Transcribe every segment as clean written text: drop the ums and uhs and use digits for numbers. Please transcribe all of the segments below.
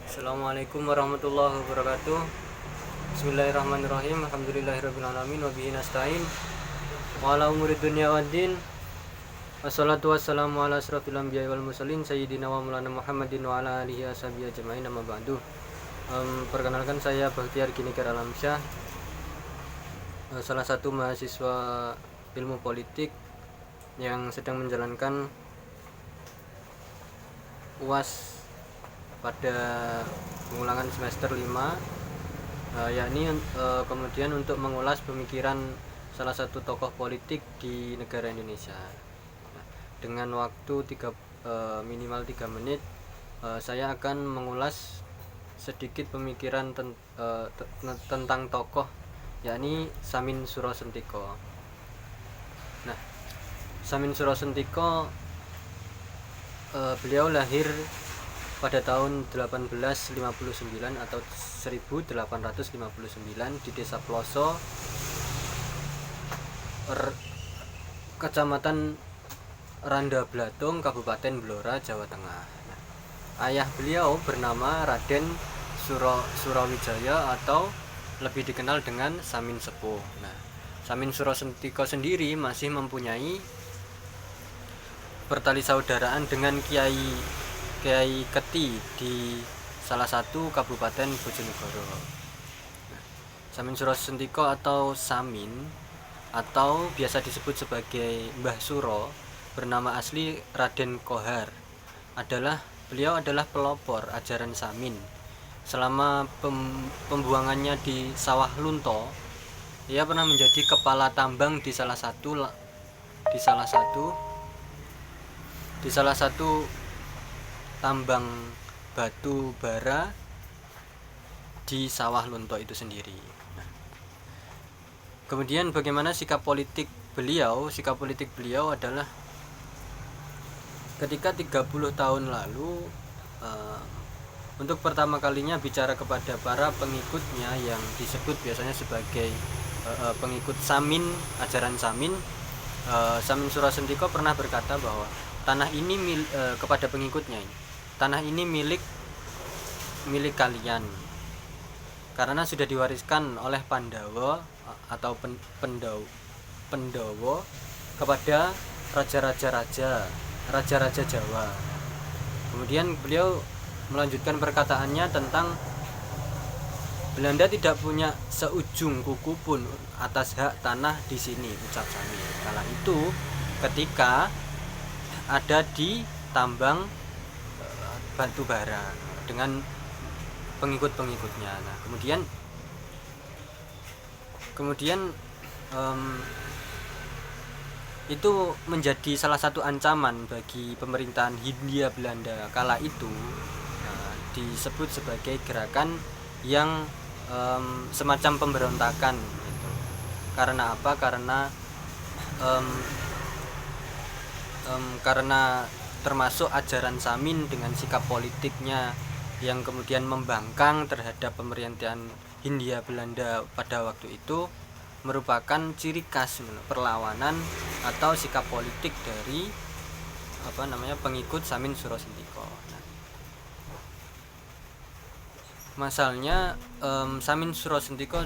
Assalamualaikum warahmatullahi wabarakatuh. Bismillahirrahmanirrahim. Alhamdulillahirabbil alamin wa bihi nasta'in. Wa ala umuri dunya waddin. Wassalatu wassalamu ala asrofil anbiya'i wal mursalin sayyidina wa maulana Muhammadin wa ala alihi washabihi ajmain, amma ba'du. Perkenalkan, saya Bakhtiar Ginikar Alamsyah, salah satu mahasiswa ilmu politik yang sedang menjalankan UAS pada pengulangan semester 5, yakni kemudian untuk mengulas pemikiran salah satu tokoh politik di negara Indonesia. Dengan waktu minimal 3 menit, saya akan mengulas sedikit pemikiran tentang tokoh, yakni Samin Surosentiko. Nah, Samin Surosentiko, beliau lahir pada tahun 1859 atau 1859 di Desa Ploso, Kecamatan Randa Blatung, Kabupaten Blora, Jawa Tengah. Nah, ayah beliau bernama Raden Surawijaya atau lebih dikenal dengan Samin Sepuh. Nah, Samin Surosentiko sendiri masih mempunyai pertali saudaraan dengan Kiai Keti di salah satu kabupaten Bojonegoro. Nah, Samin Surosentiko atau Samin, atau biasa disebut sebagai Mbah Suro, bernama asli Raden Kohar, beliau adalah pelopor ajaran Samin. Selama pembuangannya di Sawah Lunto, ia pernah menjadi kepala tambang di salah satu tambang batu bara di Sawah Lunto itu sendiri. Nah, kemudian bagaimana sikap politik beliau? Sikap politik beliau adalah ketika 30 tahun lalu, untuk pertama kalinya bicara kepada para pengikutnya yang disebut biasanya sebagai pengikut Samin, ajaran Samin, Samin Surosentiko pernah berkata bahwa tanah ini kepada pengikutnya, tanah ini milik kalian karena sudah diwariskan oleh Pandawa atau Pendawa kepada raja-raja Jawa. Kemudian beliau melanjutkan perkataannya tentang Belanda tidak punya seujung kuku pun atas hak tanah di sini, ucap Samin. Kala itu ketika ada di tambang batu bara dengan pengikut-pengikutnya. Nah, kemudian itu menjadi salah satu ancaman bagi pemerintahan Hindia Belanda kala itu. Disebut sebagai gerakan yang semacam pemberontakan gitu. Karena apa? Karena termasuk ajaran Samin dengan sikap politiknya yang kemudian membangkang terhadap pemerintahan Hindia Belanda pada waktu itu merupakan ciri khas perlawanan atau sikap politik dari pengikut Samin Surosentiko. Masalahnya Samin Surosentiko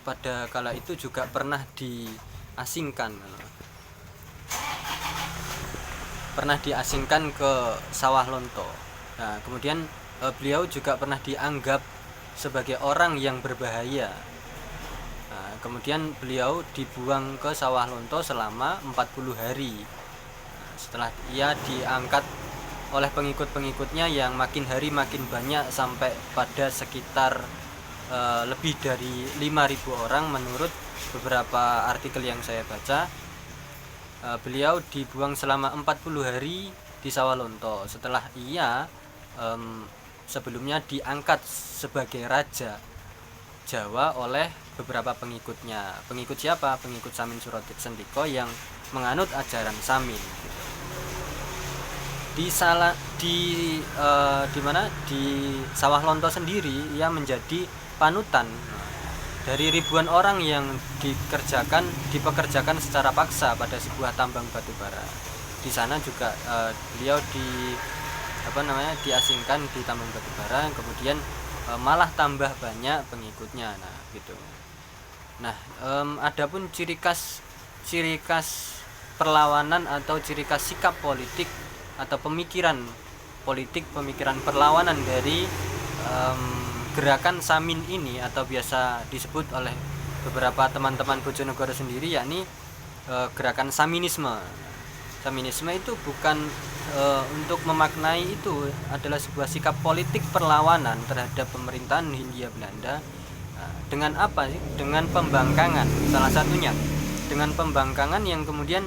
pada kala itu juga pernah diasingkan ke Sawah Lunto. Nah, kemudian beliau juga pernah dianggap sebagai orang yang berbahaya. Nah, kemudian beliau dibuang ke Sawah Lunto selama 40 hari. Nah, setelah ia diangkat oleh pengikut-pengikutnya yang makin hari makin banyak sampai pada sekitar lebih dari 5.000 orang menurut beberapa artikel yang saya baca. Beliau dibuang selama 40 hari di Sawah Lunto setelah ia sebelumnya diangkat sebagai raja Jawa oleh beberapa pengikutnya. Pengikut siapa? Pengikut Samin Surosentiko yang menganut ajaran Samin. Di Sawah Lunto sendiri ia menjadi panutan dari ribuan orang yang dipekerjakan secara paksa pada sebuah tambang batu bara. Di sana juga beliau diasingkan di tambang batubara, kemudian malah tambah banyak pengikutnya. Nah gitu. Nah, adapun ciri khas perlawanan atau ciri khas sikap politik atau pemikiran politik, pemikiran perlawanan dari gerakan Samin ini, atau biasa disebut oleh beberapa teman-teman Bojonegoro sendiri, yakni gerakan Saminisme. Saminisme itu bukan untuk memaknai itu adalah sebuah sikap politik perlawanan terhadap pemerintahan Hindia Belanda. Dengan apa sih? Dengan pembangkangan, salah satunya dengan pembangkangan yang kemudian